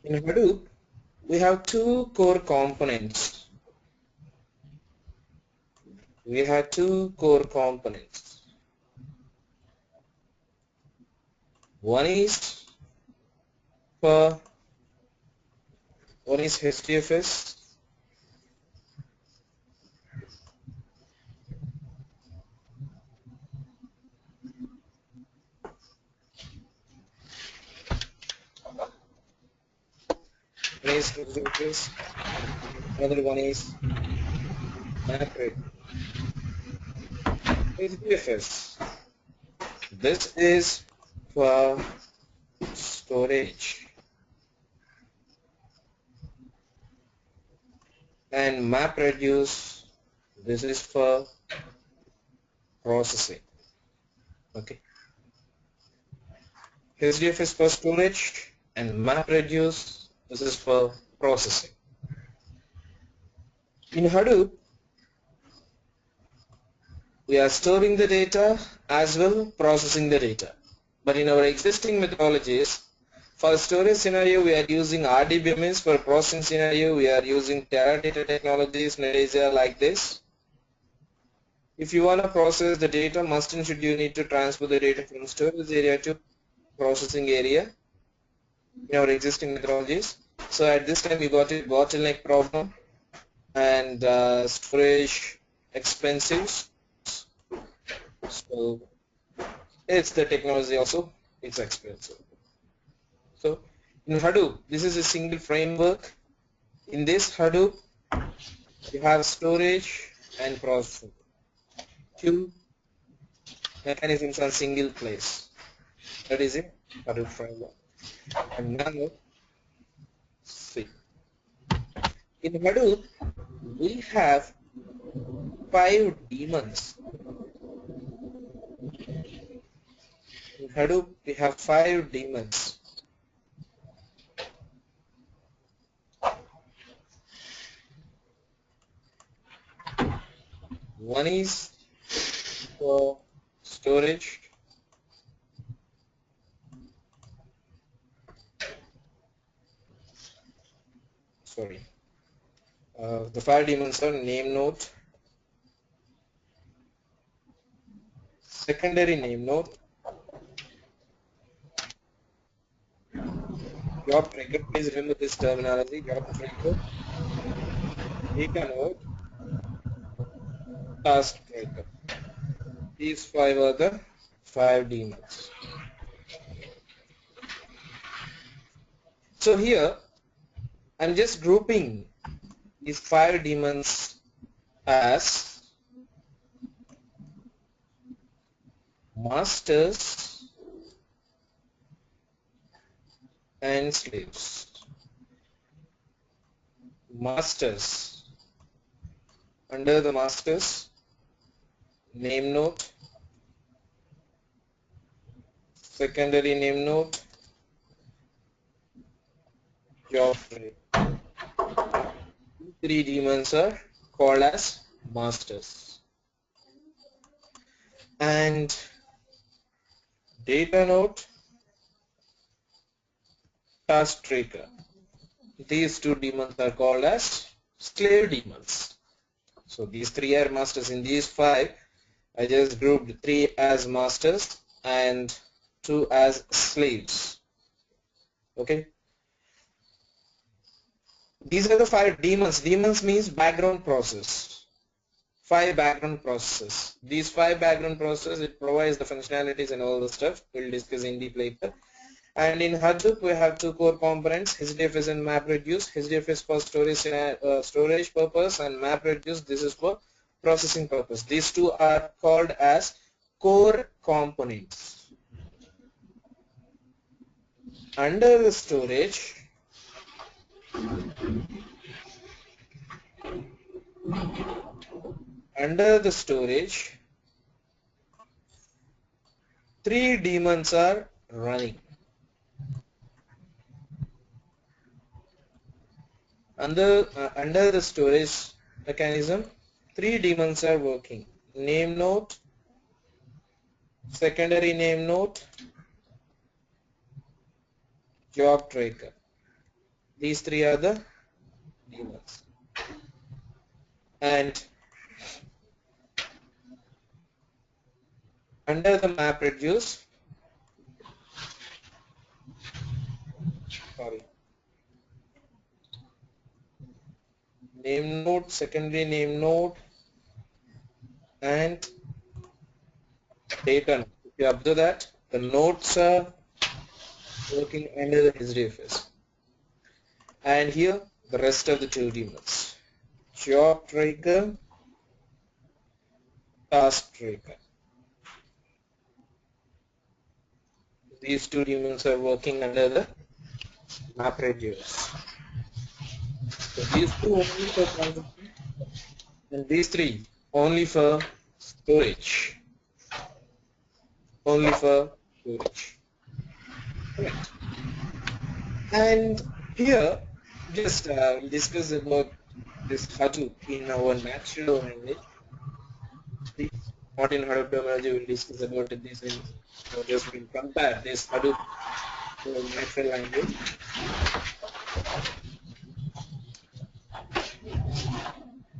In Hadoop, we have two core components. We have two core components. One is HDFS. One is HDFS. Another one is MapReduce. HDFS. This is for storage, and MapReduce, this is for processing. Okay. HDFS for storage and MapReduce, this is for processing. In Hadoop, we are storing the data as well processing the data. But in our existing methodologies, for storage scenario we are using RDBMS. For processing scenario we are using Teradata technologies, Netezza, like this. If you want to process the data, must and should you need to transfer the data from storage area to processing area in our existing methodologies. So at this time we got a bottleneck problem and storage expensive. So it's the technology also, it's expensive. So in Hadoop, this is a single framework. In this Hadoop, you have storage and processing. Two mechanisms on single place. That is a Hadoop framework. And now, see. In Hadoop, we have 5 daemons. In Hadoop, we have 5 daemons. One is for storage. Sorry. The 5 daemons are name node, secondary name node, job tracker. Please remember this terminology, job tracker, data node, task tracker. These 5 are the 5 daemons. So here I'm just grouping these 5 daemons as masters and slaves. Masters, under the masters, name node, secondary name node, job tracker. 3 daemons are called as masters. And data node, task tracker. These 2 daemons are called as slave daemons. So these 3 are masters. In these 5, I just grouped 3 as masters and 2 as slaves. Okay. These are the 5 daemons. Daemons means background process. 5 background processes. These 5 background processes, it provides the functionalities and all the stuff. We'll discuss in deep later. And in Hadoop, we have 2 core components, HDFS and MapReduce. HDFS for storage purpose, and MapReduce, this is for processing purpose. These 2 are called as core components. Under the storage, three daemons are running. Under the storage mechanism, 3 daemons are working. Name node, secondary name node, job tracker. These three are the daemons. And under the MapReduce, sorry, name node, secondary name node, and data node. If you observe that, the nodes are working under the HDFS. And here, the rest of the two daemons. Job tracker, task tracker. These two daemons are working under the MapReduce. So these two only for processing, and these three only for storage. Only for storage. Correct. And here, just we'll discuss about this Hadoop in our natural language. Not in Hadoop terminology, we'll discuss about this in, just we'll compare this Hadoop to our natural language.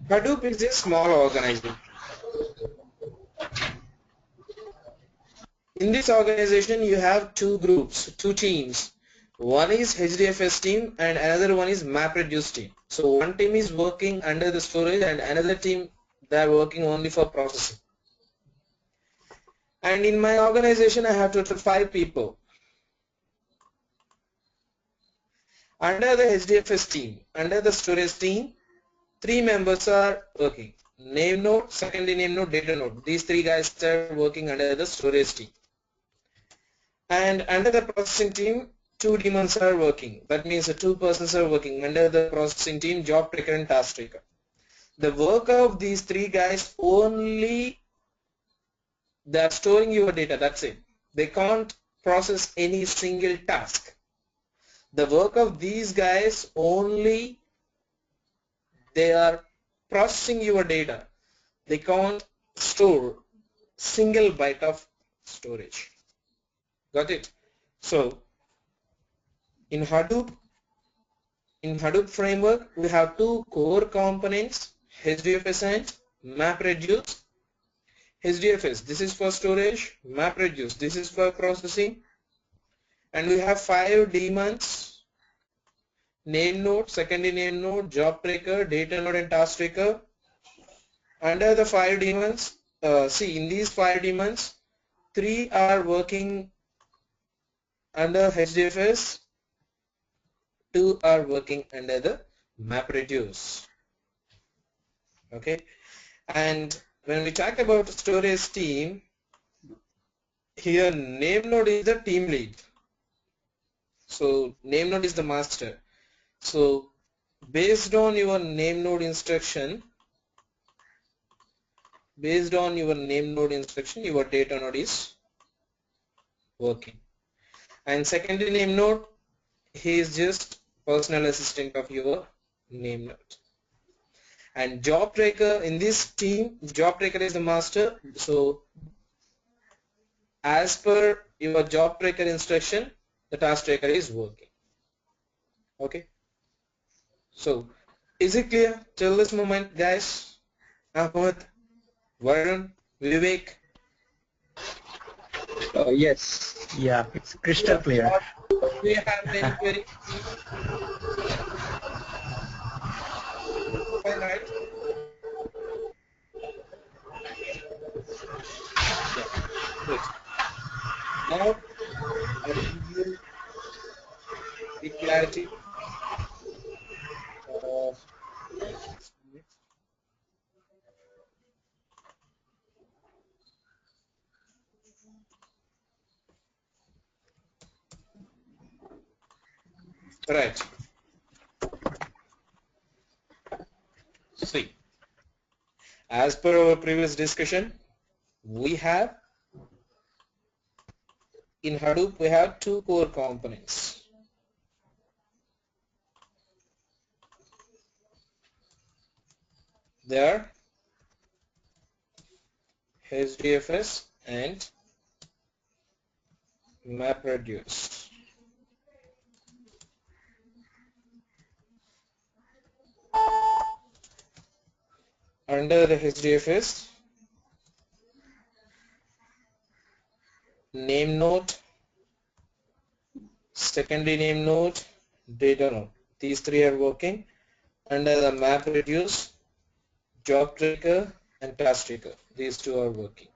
Hadoop is a small organization. In this organization, you have two groups, two teams. One is HDFS team and another one is MapReduce team. So one team is working under the storage and another team, they are working only for processing. And in my organization, I have total 5 people. Under the HDFS team, under the storage team, 3 members are working. Name node, secondary name node, data node. These 3 guys are working under the storage team. And under the processing team, 2 demons are working. That means the 2 persons are working under the processing team, job tracker and task tracker. The work of these 3 guys only, they are storing your data, that's it. They can't process any single task. The work of these guys only, they are processing your data. They can't store single byte of storage. Got it? So in Hadoop framework, we have 2 core components, HDFS and MapReduce. HDFS, this is for storage. MapReduce, this is for processing. And we have 5 daemons: name node, secondary name node, job tracker, data node and task tracker. Under the 5 daemons, see in these 5 daemons, 3 are working under HDFS, 2 are working under the MapReduce. Okay, and when we talk about storage team, here name node is the team lead. So name node is the master. So based on your name node instruction, your data node is working. And secondary name node, he is just personal assistant of your name node. And job tracker, in this team, job tracker is the master. So as per your job tracker instruction, the task tracker is working. Okay. So is it clear till this moment, guys? Ahmed, Varun, Vivek? Yes. Yeah, it's crystal Yeah. clear. Do you have any query? Fine, right? Yeah. Good. Now I will give you the clarity. Uh, right. See, as per our previous discussion, we have in Hadoop we have 2 core components. They are HDFS and MapReduce. Under the HDFS, name node, secondary name node, data node. These three are working. Under the map reduce, job tracker and task tracker. These two are working.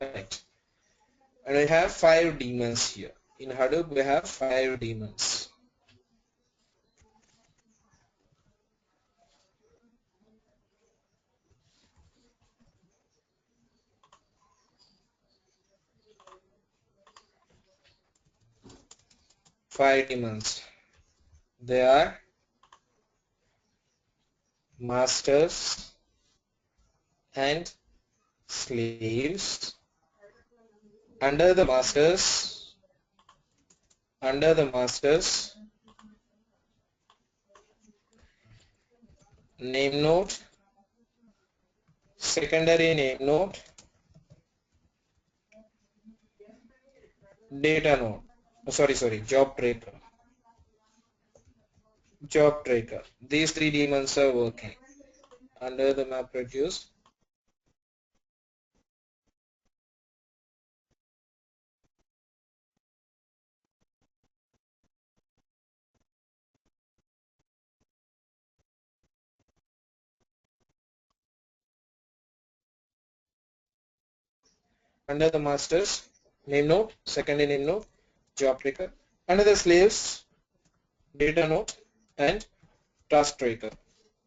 Right. And we have 5 daemons here. In Hadoop, we have 5 daemons. Five daemons. They are masters and slaves. Under the masters, name node, secondary name node, data node. Oh, sorry, job tracker. Job tracker. These 3 daemons are working. Under the map reduce, under the masters, name node, secondary name node, job tracker. Under the slaves, data node and task tracker.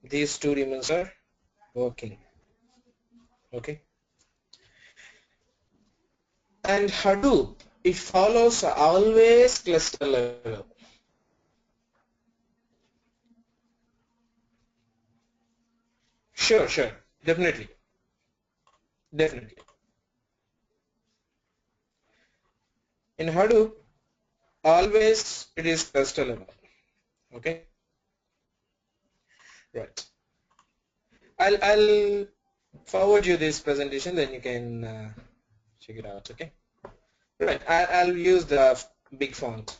These 2 daemons are working. Okay. And Hadoop, it follows always cluster level. Sure, definitely. In Hadoop, always it is cluster level. Okay. Right. I'll forward you this presentation, then you can check it out. Okay. Right. I'll use the big font.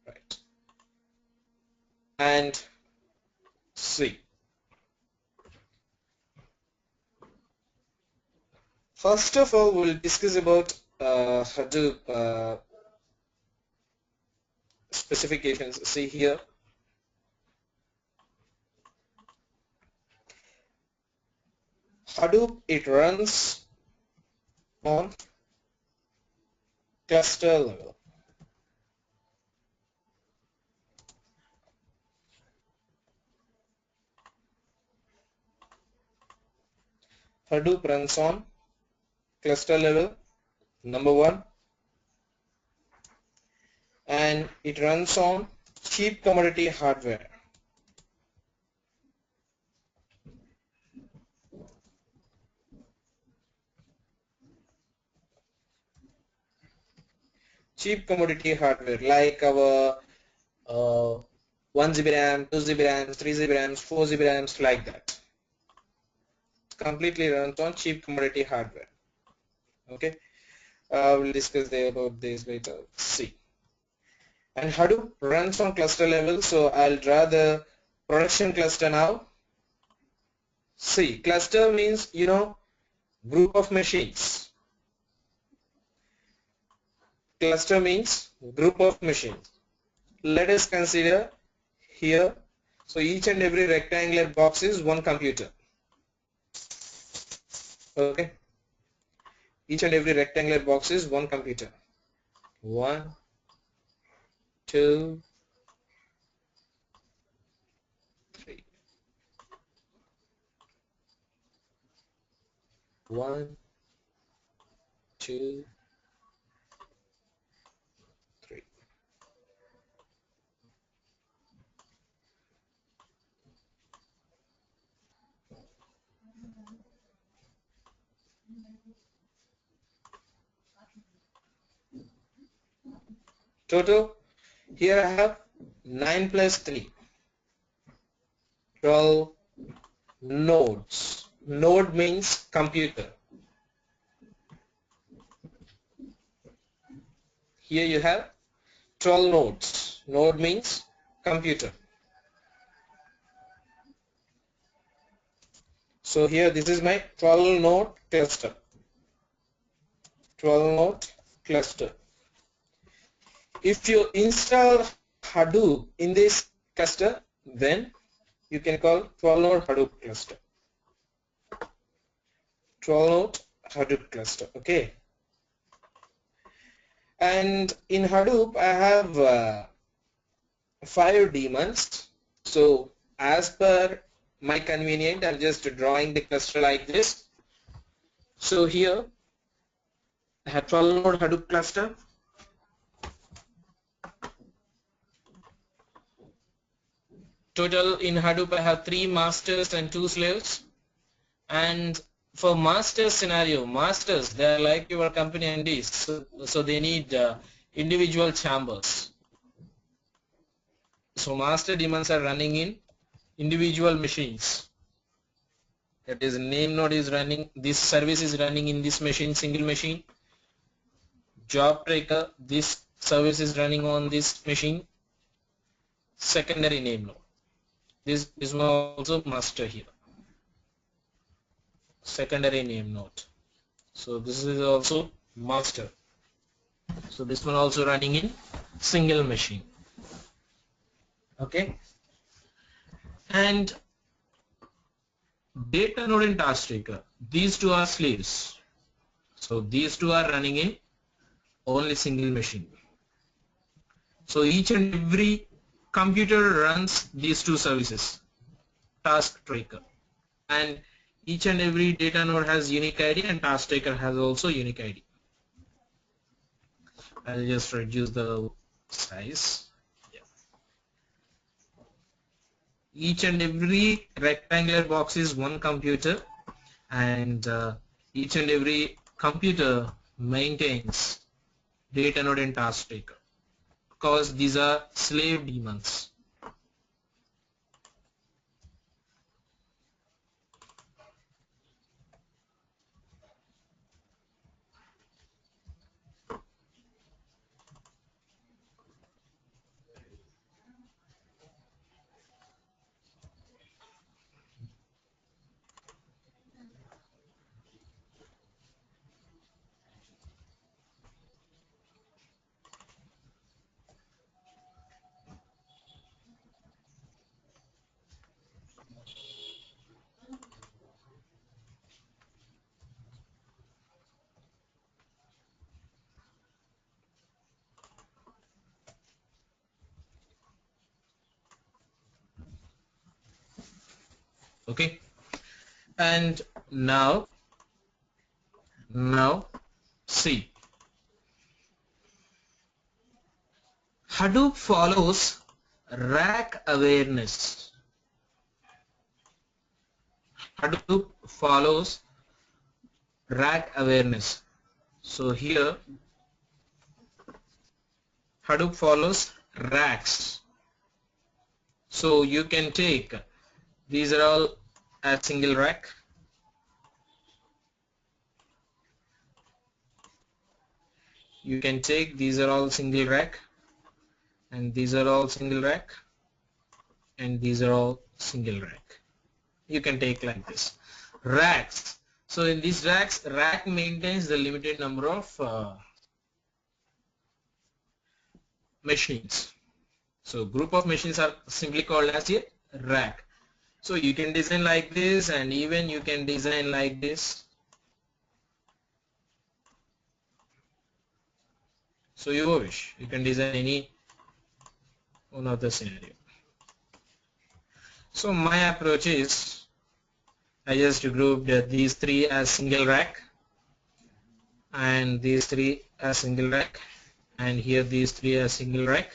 Right. And see. First of all, we'll discuss about Hadoop specifications. See here. Hadoop, it runs on cluster level. Hadoop runs on cluster level, number 1, and it runs on cheap commodity hardware. Cheap commodity hardware like our 1 GB RAM, 2 GB RAM, 3 GB RAM, 4 GB RAMs, like that. It completely runs on cheap commodity hardware. Okay, we'll discuss about this later. See, and Hadoop runs on cluster level, so I'll draw the production cluster now. See, cluster means, you know, group of machines. Cluster means group of machines. Let us consider here, so each and every rectangular box is one computer. Okay, each and every rectangular box is one computer. 1, 2, 3. 1, 2, 3. Total, here I have 9 plus 3, 12 nodes. Node means computer. Here you have 12 nodes. Node means computer. So here this is my 12 node cluster. 12 node cluster. If you install Hadoop in this cluster, then you can call 12 node Hadoop cluster. 12 node Hadoop cluster. Okay. And in Hadoop I have 5 daemons. So as per my convenient, I'm just drawing the cluster like this. So here I have 12 node Hadoop cluster. Total in Hadoop I have 3 masters and 2 slaves. And for master scenario, masters, they are like your company MDs, so they need individual chambers. So master daemons are running in individual machines. That is, name node is running, this service is running in this machine, single machine. Job tracker, this service is running on this machine. Secondary name node. This is also master here. Secondary name node. So this is also master. So this one also running in single machine. Okay. And data node and task tracker. These two are slaves. So these two are running in only single machine. So each and every computer runs these two services, task tracker. And each and every data node has unique ID and task tracker has also unique ID. I'll just reduce the size. Yeah. Each and every rectangular box is one computer, and each and every computer maintains data node and task tracker because these are slave daemons. Okay, and now see, Hadoop follows rack awareness. Hadoop follows rack awareness. So here Hadoop follows racks. So you can take, these are all a single rack. You can take, these are all single rack, and these are all single rack, and these are all single rack. You can take like this. Racks. So in these racks, rack maintains the limited number of machines. So group of machines are simply called as a rack. So you can design like this, and even you can design like this. So you wish, you can design any one of the scenario. So my approach is, I just grouped these three as single rack, and these three as single rack, and here these three as single rack,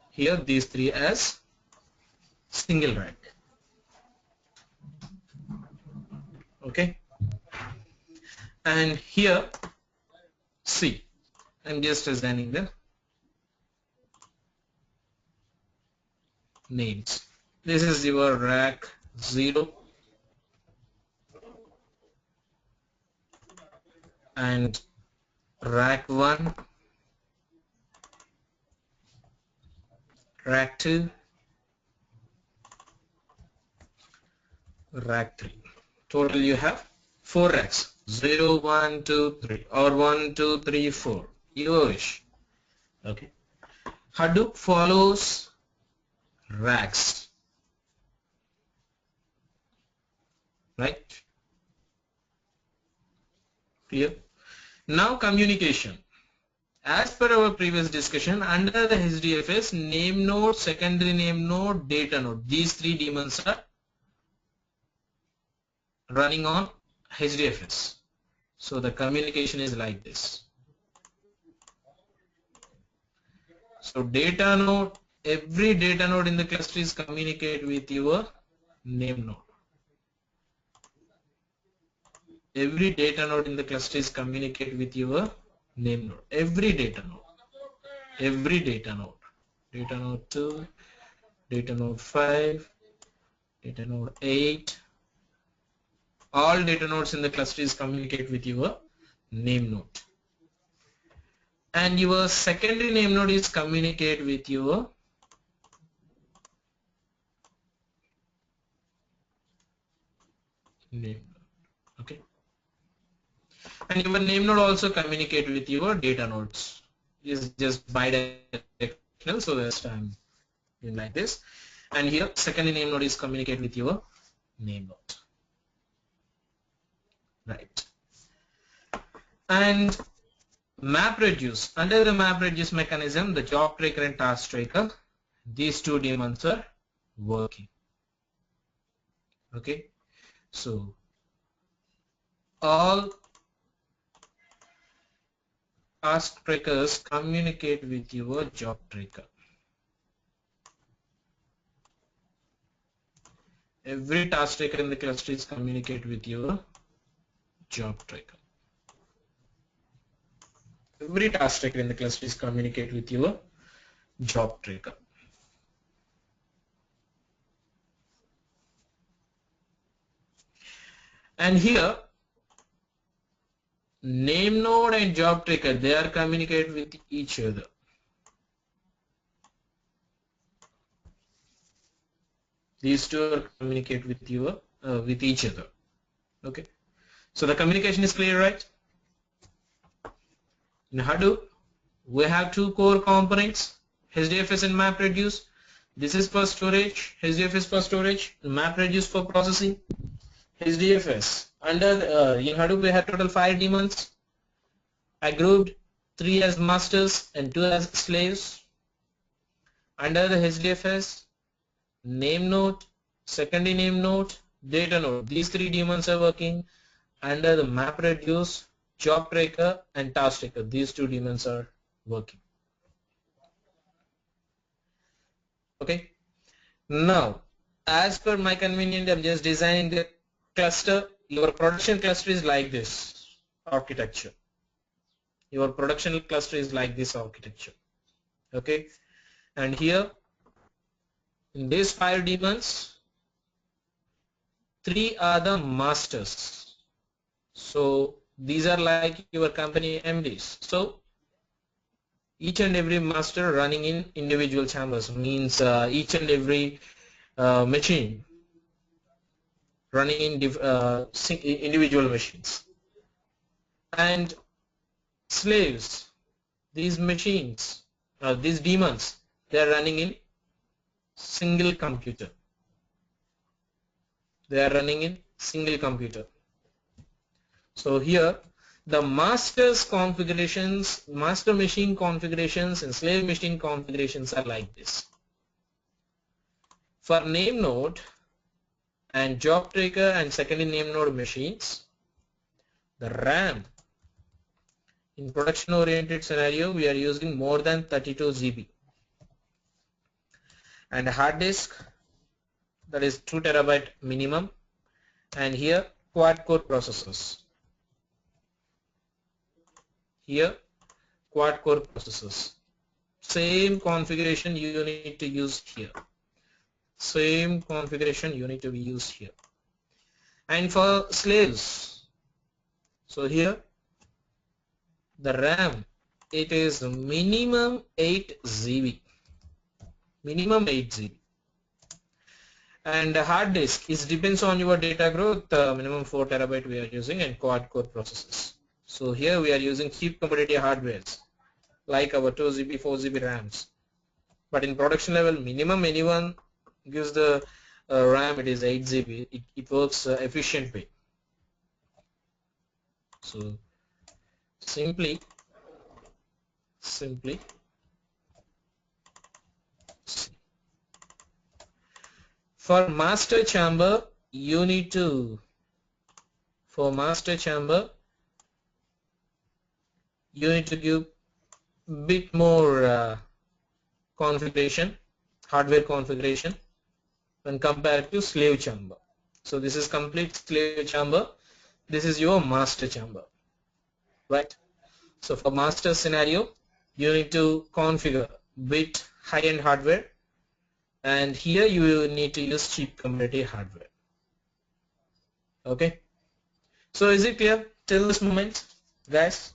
here these three as single rack. Okay, and here see, I'm just designing the names. This is your rack 0, and rack 1, rack 2, rack 3. Total you have 4 racks, 0, 1, 2, 3 or 1, 2, 3, 4, you wish. Okay. Hadoop follows racks, right? Clear? Now communication. As per our previous discussion, under the HDFS, name node, secondary name node, data node, these three daemons are running on HDFS. So the communication is like this. So data node, every data node in the cluster is communicate with your name node. Every data node in the cluster is communicate with your name node. Every data node. Every data node. Data node 2, data node 5, data node 8. All data nodes in the cluster is communicate with your name node. And your secondary name node is communicate with your name node. Okay. And your name node also communicate with your data nodes. Is just bidirectional, so that's I'm doing like this. And here secondary name node is communicate with your name node. Right. And map reduce. Under the map reduce mechanism, the job tracker and task tracker, these two daemons are working. Okay. So all task trackers communicate with your job tracker. Every task tracker in the cluster is communicate with your job tracker. Every task tracker in the cluster is communicate with your job tracker. And here name node and job tracker, they are communicate with each other. These two are communicate with your with each other. Okay. So the communication is clear, right? In Hadoop, we have two core components, HDFS and MapReduce. This is for storage, HDFS for storage, MapReduce for processing. HDFS. Under in Hadoop, we have total 5 daemons. I grouped 3 as masters and 2 as slaves. Under the HDFS, name node, secondary name node, data node. These 3 daemons are working. Under the MapReduce, job tracker and task tracker, these 2 daemons are working. Okay. Now, as per my convenience, I'm just designing the cluster. Your production cluster is like this architecture. Your production cluster is like this architecture. Okay. And here, in these 5 daemons, 3 are the masters. So these are like your company MDs. So each and every master running in individual chambers, means each and every machine running in individual machines. And slaves, these machines, these daemons, they are running in single computer. They are running in single computer. So here the master's configurations, master machine configurations and slave machine configurations are like this. For name node and job tracker and secondary name node machines, the RAM in production oriented scenario, we are using more than 32 GB. And hard disk, that is 2 terabyte minimum. And here quad core processors. Here quad core processors. Same configuration you need to use here. Same configuration you need to be used here. And for slaves, so here The RAM, it is minimum 8 GB. Minimum 8 GB. And the hard disk, it depends on your data growth. Minimum 4 terabyte we are using, and quad core processors. So here we are using cheap commodity hardwares like our 2 GB, 4 GB RAMs. But in production level, minimum anyone gives the RAM, it is 8 GB. It works efficient way. So simply for master chamber, you need to, for master chamber, you need to give bit more configuration, hardware configuration when compared to slave chamber. So this is complete slave chamber. This is your master chamber, right? So for master scenario, you need to configure bit high-end hardware, and here you need to use cheap commodity hardware. Okay. So is it clear till this moment, guys?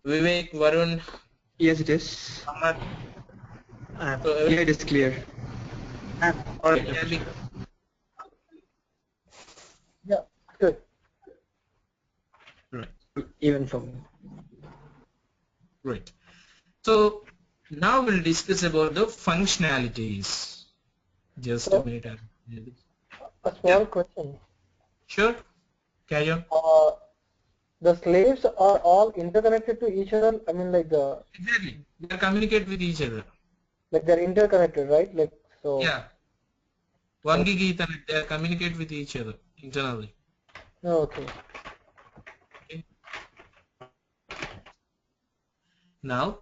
Vivek, Varun, Yes, it is. Ahmad. Yeah, it is clear. All right, can we? Yeah, good. Right. Even for me. Right. So now we'll discuss about the functionalities. Just a So, minute. a small question. Sure. Carry on. The slaves are all interconnected to each other. I mean, like Exactly. They communicate with each other. they're interconnected, right? Like so. Yeah. 1 gig Ethernet. They communicate with each other internally. Okay. Okay. Now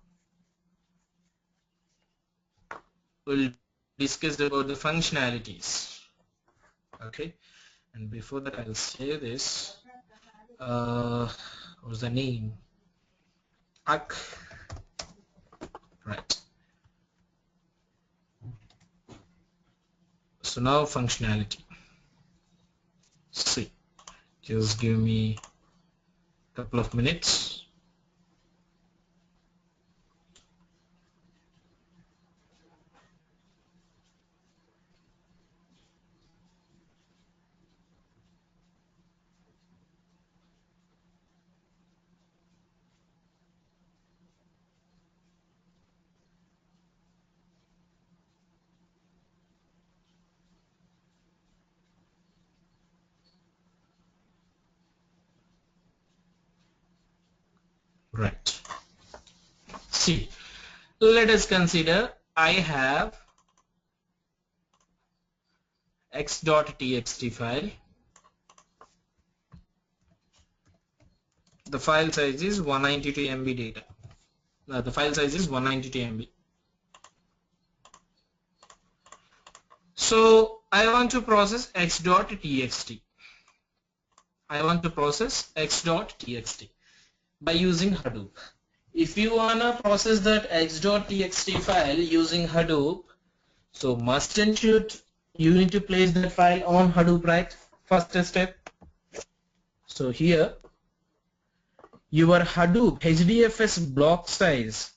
we'll discuss about the functionalities. Okay. And before that, I'll say this. What's the name? ACK. Right. So now functionality. See, just give me a couple of minutes. Right. See, let us consider I have x.txt file. The file size is 192 MB data. The file size is 192 MB. So I want to process x.txt. I want to process x.txt by using Hadoop. If you wanna process that x.txt file using Hadoop, so must and should you need to place that file on Hadoop, right? First step. So here your Hadoop HDFS block size.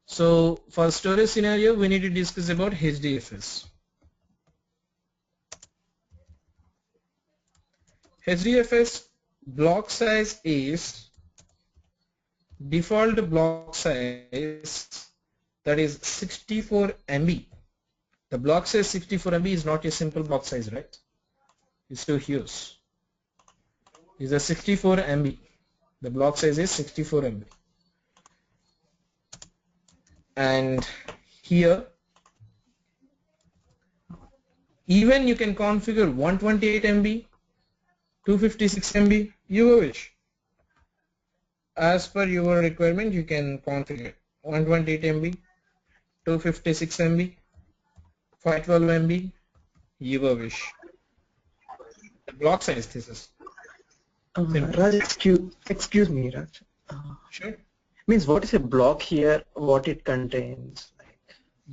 So for storage scenario, we need to discuss about HDFS. HDFS block size is default block size, that is 64 MB. The block size 64 MB is not a simple block size, right? It's too huge. It's a 64 MB. The block size is 64 MB. And here even you can configure 128 MB, 256 MB, you wish. As per your requirement, you can configure 128 MB, 256 MB, 512 MB, you wish. The block size this is. Raj, excuse me, Raj. Sure. Means what is a block here? What it contains?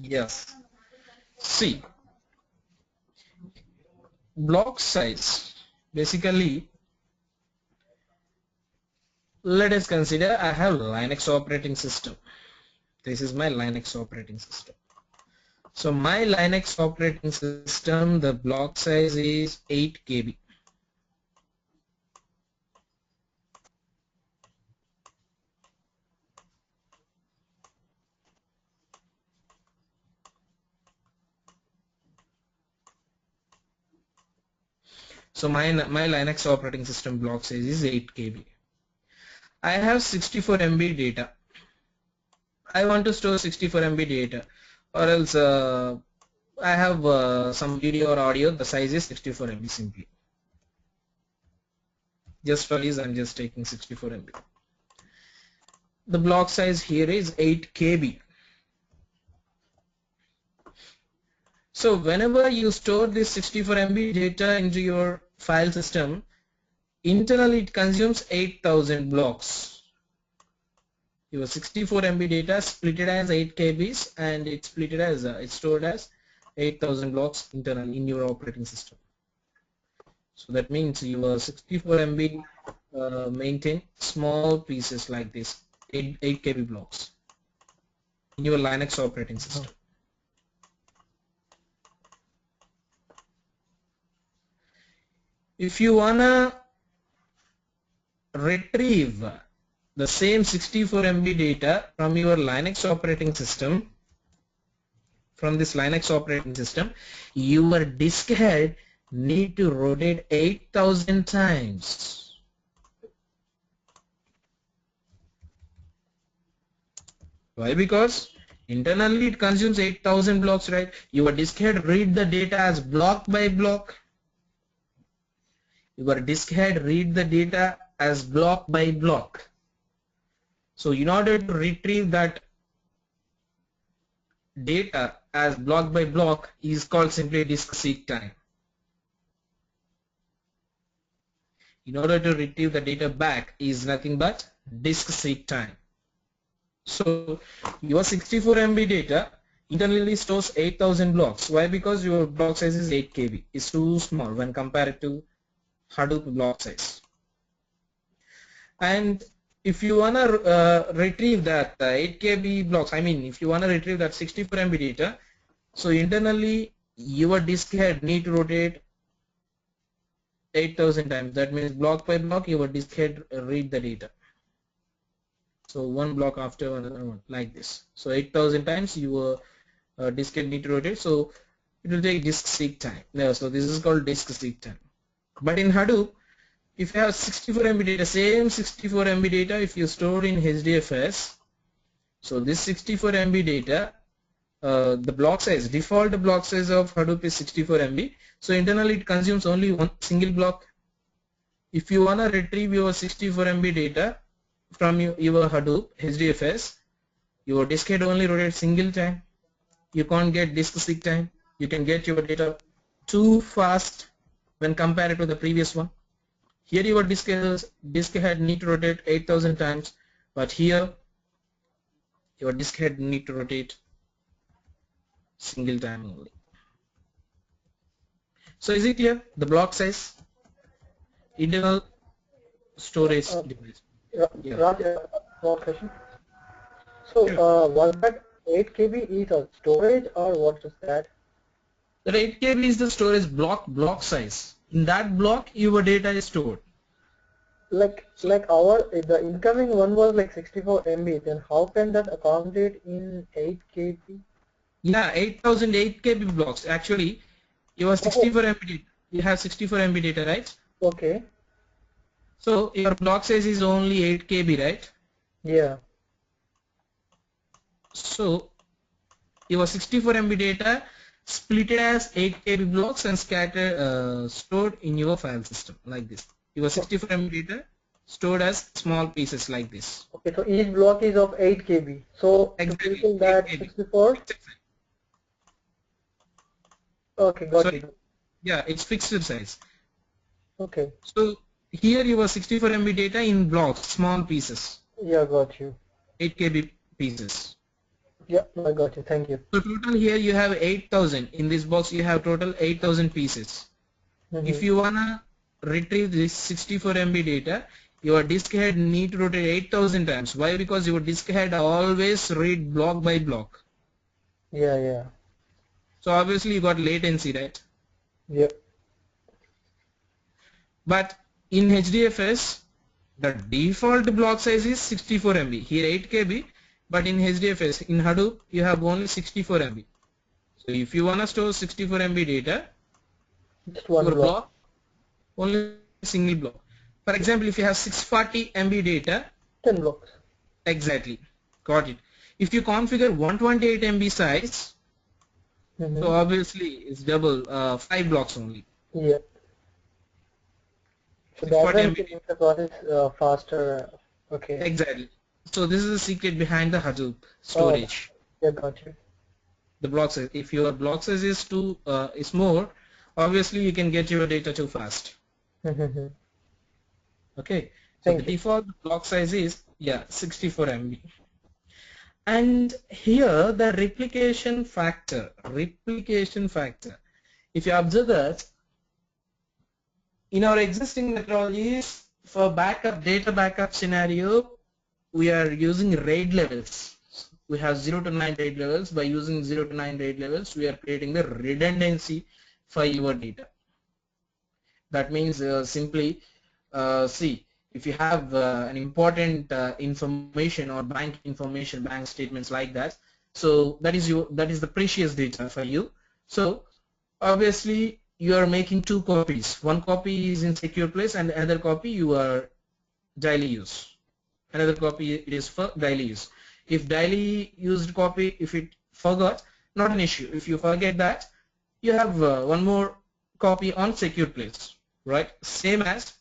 Yes. See, block size basically let us consider I have Linux operating system. This is my Linux operating system. So my Linux operating system, the block size is 8 KB. So my Linux operating system block size is 8 KB. I have 64 MB data. I want to store 64 MB data, or else I have some video or audio. The size is 64 MB simply. Just for this, I'm just taking 64 MB. The block size here is 8 KB. So whenever you store this 64 MB data into your file system, internally it consumes 8,000 blocks. Your 64 MB data split it as 8 KBs and it's split it as it's stored as 8,000 blocks internally in your operating system. So that means your 64 MB maintain small pieces like this, 8 KB blocks in your Linux operating system. If you wanna retrieve the same 64 MB data from your Linux operating system, from this Linux operating system, your disk head need to rotate 8,000 times. Why? Because internally it consumes 8,000 blocks, right? Your disk head read the data as block by block. Your disk head read the data as block by block. So in order to retrieve that data as block by block is called simply disk seek time. In order to retrieve the data back is nothing but disk seek time. So your 64 MB data internally stores 8,000 blocks. Why? Because your block size is 8 KB. It's too small when compared to Hadoop block size. And if you wanna retrieve that 8 KB blocks, I mean if you wanna retrieve that 64 MB data, so internally your disk head need to rotate 8,000 times. That means block by block your disk head read the data. So one block after another one like this. So 8,000 times your disk head need to rotate. So it will take disk seek time. No, so this is called disk seek time. But in Hadoop, if you have 64 MB data, same 64 MB data, if you store in HDFS, so this 64 MB data, the block size, default block size of Hadoop is 64 MB. So internally it consumes only one single block. If you wanna retrieve your 64 MB data from your Hadoop HDFS, your disk head only rotates single time. You can't get disk seek time. You can get your data too fast when compared to the previous one. Here your disk head need to rotate 8,000 times, but here your disk head need to rotate single time only. So is it here the block size, internal storage device? Yeah. Raj, one question. So was that 8 KB is a storage or what is that? That 8 KB is the storage block size. In that block your data is stored. Like the incoming one was like 64 MB, then how can that accommodate in 8 KB? Yeah, 8,000 8 KB blocks. Actually, you have 64 MB data. You have 64 MB data, right? Okay. So your block size is only 8 KB, right? Yeah. So your 64 MB data split it as 8 KB blocks and scattered, stored in your file system like this. Your 64 MB data stored as small pieces like this. Okay, so each block is of 8 KB. So Exactly, to fulfill that 64. Okay, got you. Yeah, it's fixed size. Okay. So here your 64 MB data in blocks, small pieces. Yeah, got you. 8 KB pieces. Yeah, I got you. Thank you. So total here you have 8,000. In this box you have total 8,000 pieces. If you wanna retrieve this 64 MB data, your disk head need to rotate 8,000 times. Why? Because your disk head always read block by block. Yeah. So obviously you got latency, right? Yep. But in HDFS, the default block size is 64 MB. Here 8 KB, but in HDFS, in Hadoop, you have only 64 MB. So if you want to store 64 MB data, Just one your block. only single block. For example, if you have 640 MB data, 10 blocks. exactly, got it. If you configure 128 MB size, so obviously it's double, 5 blocks only. Yeah. So that 640 way we MB. can make the process faster. Okay. Exactly. So this is the secret behind the Hadoop Oh, storage. yeah, got you. The block size. If your block size is is more, obviously you can get your data too fast. Okay. So the default block size is 64 MB. And here the replication factor. If you observe that in our existing methodologies for data backup scenario, we are using RAID levels. We have 0 to 9 RAID levels. By using 0 to 9 RAID levels, we are creating the redundancy for your data. That means simply see, if you have an important information or bank information, bank statements like that, so that is the precious data for you. So obviously you are making 2 copies. One copy is in secure place and another copy you are daily use. Another copy it is for daily use. If daily used copy, if it forgot, not an issue. If you forget that, you have one more copy on secure place, right? Same as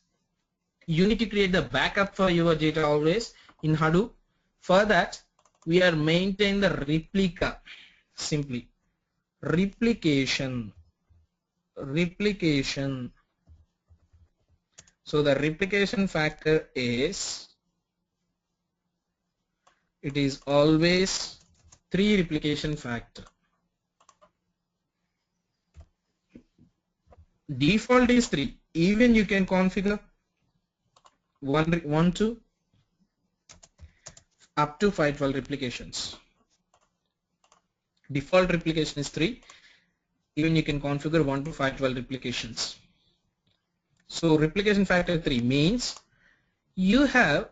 you need to create the backup for your data always in Hadoop. For that, we are maintaining the replica, simply replication. So the replication factor is, it is always 3 replication factor. Default is 3. Even you can configure 1 to up to 512 replications. Default replication is 3. Even you can configure 1 to 512 replications. So replication factor 3 means you have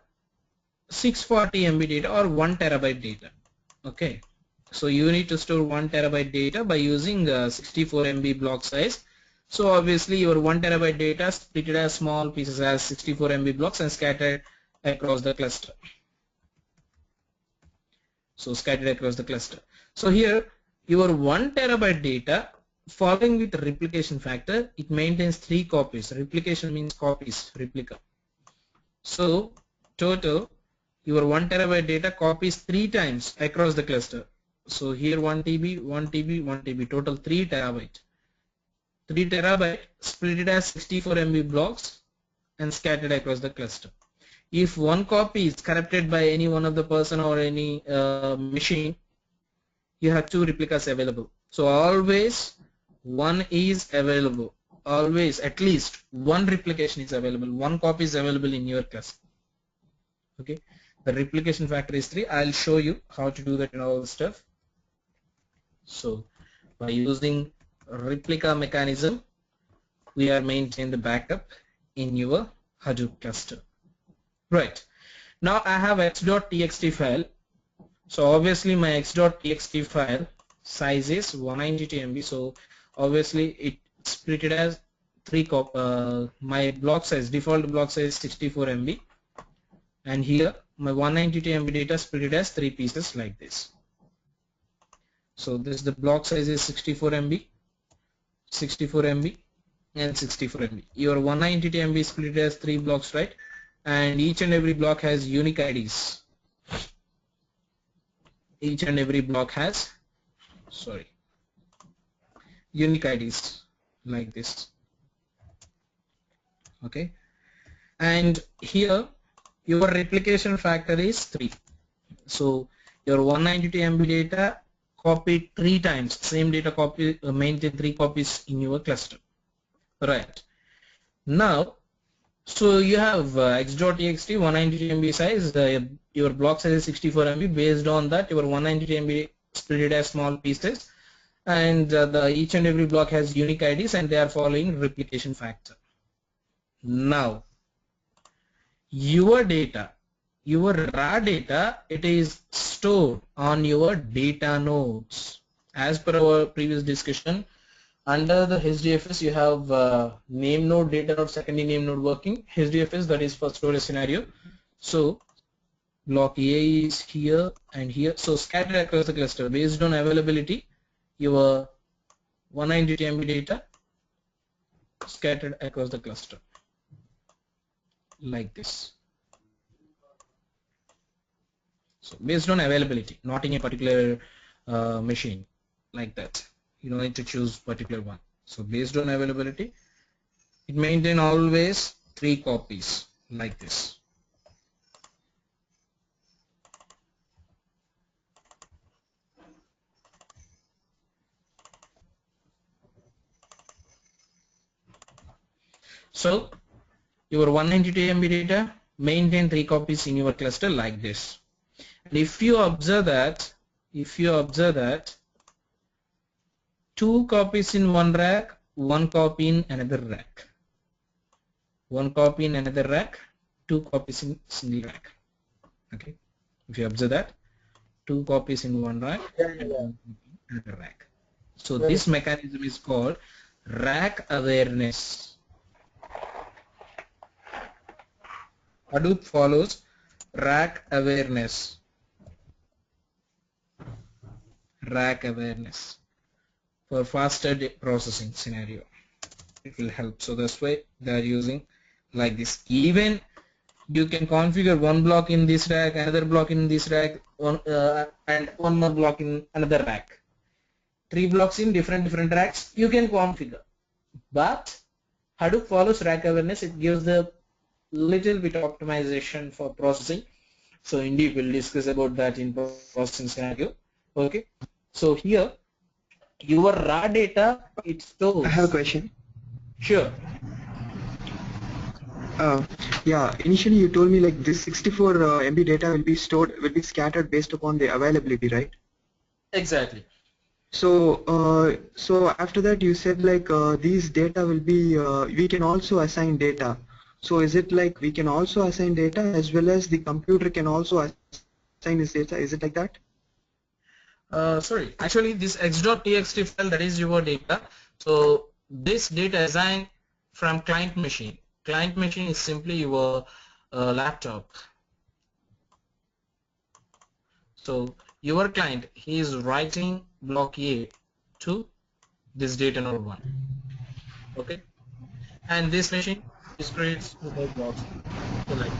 640 MB data or 1 terabyte data. Okay, so you need to store 1 terabyte data by using 64 MB block size. So obviously your 1 terabyte data split it as small pieces as 64 MB blocks and scattered across the cluster. So here your 1 terabyte data following with replication factor, it maintains 3 copies. Replication means copies, replica. So total your 1 terabyte data copies 3 times across the cluster. So here 1 TB, 1 TB, 1 TB, total 3 terabyte. 3 terabyte split it as 64 MB blocks and scattered across the cluster. If one copy is corrupted by any one of the person or any machine, you have 2 replicas available. So always one is available. Always at least one replication is available. One copy is available in your cluster. Okay. The replication factor is 3. I'll show you how to do that and all the stuff. So by using replica mechanism, we are maintaining the backup in your Hadoop cluster. Right. Now I have x.txt file. So obviously my x.txt file size is 192 MB. So obviously it split it as 3 my block size, default block size 64 MB. And here my 192 MB data split it as 3 pieces like this. So this the block size is 64 MB, 64 MB and 64 MB. Your 192 MB split as 3 blocks, right? And each and every block has unique IDs. Each and every block has unique IDs like this. Okay. And here your replication factor is 3. So your 192 MB data copied 3 times, same data copy, maintain 3 copies in your cluster. Right. Now So you have x.txt 192 MB size, your block size is 64 MB. Based on that, your 192 MB split it as small pieces, and each and every block has unique IDs and they are following replication factor. Now your data, your raw data, it is stored on your data nodes. As per our previous discussion, under the HDFS you have name node, data node, secondary name node working. HDFS, that is for storage scenario. So block A is here and here. So scattered across the cluster based on availability, your 192 MB data scattered across the cluster like this. So based on availability, not in a particular machine like that. You don't need to choose particular one. So based on availability, it maintain always 3 copies like this. So your 192 MB data maintain 3 copies in your cluster like this. And if you observe that 2 copies in one rack, 1 copy in another rack, 1 copy in another rack, 2 copies in single rack. Okay, if you observe that 2 copies in one rack and 1 copy in another rack. So this mechanism is called rack awareness. Hadoop follows rack awareness. For faster processing scenario, it will help. So that's why they are using like this. Even you can configure one block in this rack, another block in this rack, and one more block in another rack. 3 blocks in different racks you can configure. But Hadoop follows rack awareness. It gives the little bit optimization for processing. So indeed we'll discuss about that in processing scenario. Okay. So here your raw data, it stores. I have a question. Sure. Yeah, initially you told me like this 64 MB data will be scattered based upon the availability, right? Exactly. So after that you said like these data will be we can also assign data. So is it like we can also assign data as well as the computer can also assign this data? Is it like that? Sorry, actually this x.txt file, that is your data. So this data assigned from client machine. Client machine is simply your laptop. So your client, he is writing block A to this data node 1. Okay, and this machine distributes to the blocks. So like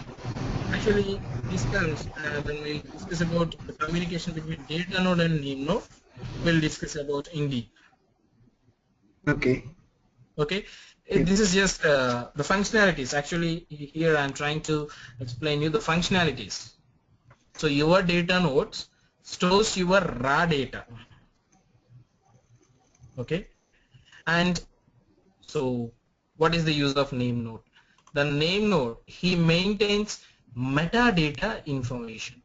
actually this comes when we discuss about the communication between data node and name node, we'll discuss about in deep. Okay. Okay, this is just the functionalities. Actually here I'm trying to explain you the functionalities. So your data nodes stores your raw data. Okay, and so what is the use of name node? The name node, he maintains metadata information.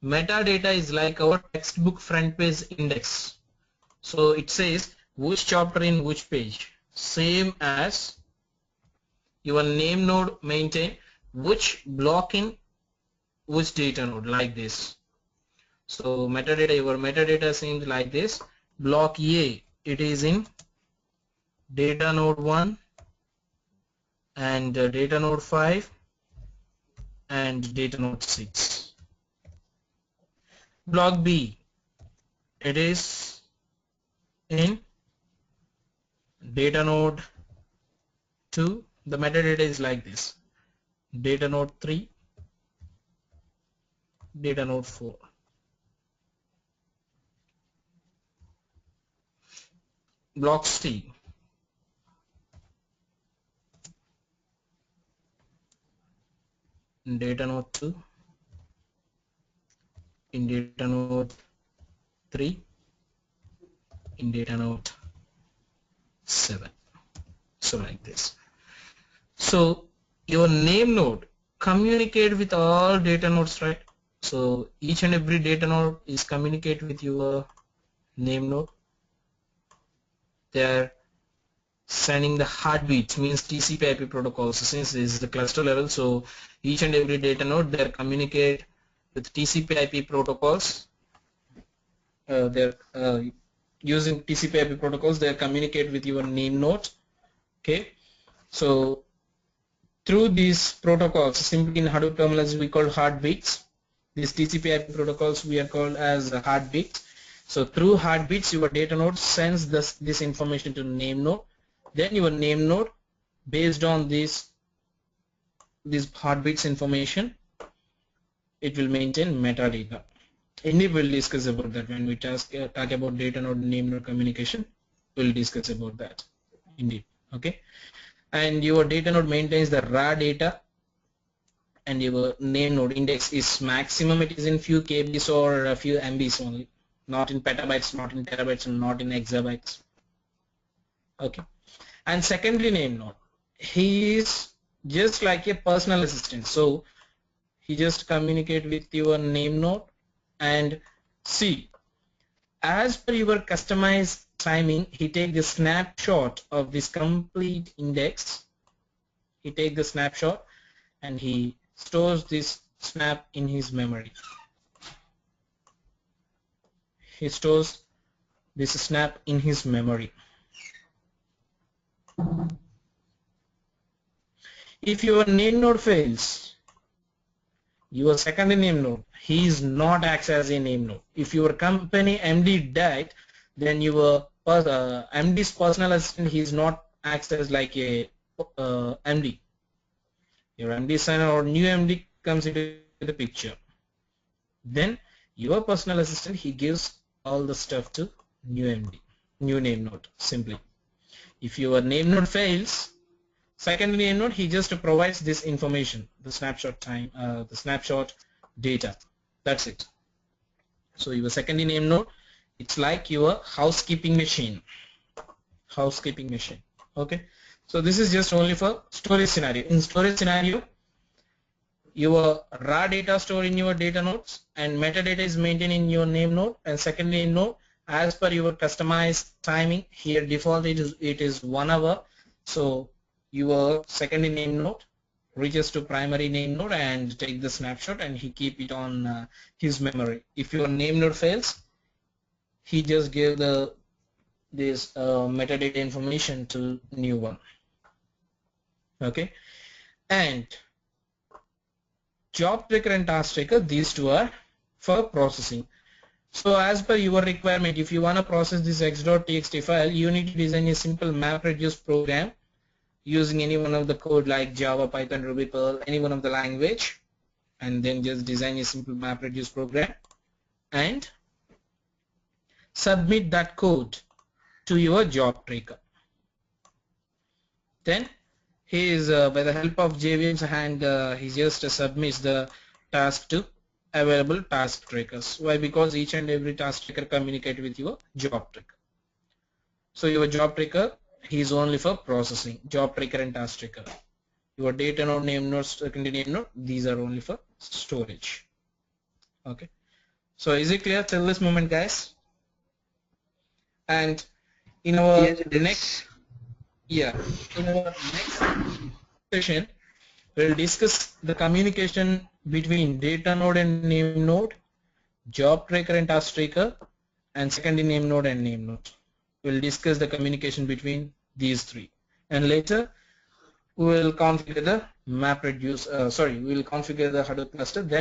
Metadata is like our textbook front page index. So it says which chapter in which page, same as your name node maintain which block in which data node, like this. So metadata, your metadata seems like this. Block A, it is in data node 1 and data node 5 and data node 6. Block B, it is in data node 2. The metadata is like this: data node 3, data node 4. Block C, in data node 2, in data node 3, in data node 7. So like this. So your name node communicate with all data nodes, right? So each and every data node is communicate with your name node. They're sending the heartbeats, means TCP/IP protocols. Since this is the cluster level, so each and every data node they communicate with TCP/IP protocols. They're using TCP/IP protocols. They communicate with your name node. Okay, so through these protocols, simply in Hadoop terminals we call heartbeats. These TCP/IP protocols we are called as heartbeats. So through heartbeats, your data node sends this information to name node. Then your name node, based on these heartbeats information, it will maintain metadata. Indeed, we'll discuss about that when we talk about data node name node communication. We'll discuss about that. Indeed, okay. And your data node maintains the raw data, and your name node index is maximum. It is in few KBs or a few MBs only, not in petabytes, not in terabytes, and not in exabytes. Okay. And secondary name node, he is just like a personal assistant. So he just communicate with your name node and see, as per your customized timing, he take the snapshot of this complete index. He take the snapshot and he stores this snap in his memory. He stores this snap in his memory. If your name node fails, your secondary name node, he is not acts as a name node. If your company MD died, then your MD's personal assistant, he is not acts as like a MD. Your MD son or new MD comes into the picture. Then your personal assistant, he gives all the stuff to new MD, new name node simply. If your name node fails, secondary name node, he just provides this information, the snapshot time, the snapshot data. That's it. So your secondary name node, it's like your housekeeping machine. Housekeeping machine. Okay. So this is just only for storage scenario. In storage scenario, your raw data stored in your data nodes and metadata is maintained in your name node, and secondary name node as per your customized timing. Here default it is 1 hour. So your secondary name node reaches to primary name node and take the snapshot and he keep it on his memory. If your name node fails, he just give this metadata information to new one. Okay, and job tracker and task tracker, these two are for processing. So as per your requirement, if you want to process this x.txt file, you need to design a simple MapReduce program using any one of the code like Java, Python, Ruby, Perl, any one of the language, and then just design a simple MapReduce program and submit that code to your job tracker. Then he is by the help of JVM's and he just submits the task to available task trackers. Why? Because each and every task tracker communicate with your job tracker. So your job tracker, he is only for processing. Job tracker and task tracker. Your data node, name node, secondary name node, these are only for storage. Okay. So is it clear till this moment, guys? And in our next session, we'll discuss the communication between data node and name node, job tracker and task tracker, and secondary name node and name node. We'll discuss the communication between these three, and later we will configure the MapReduce. We will configure the Hadoop cluster. Then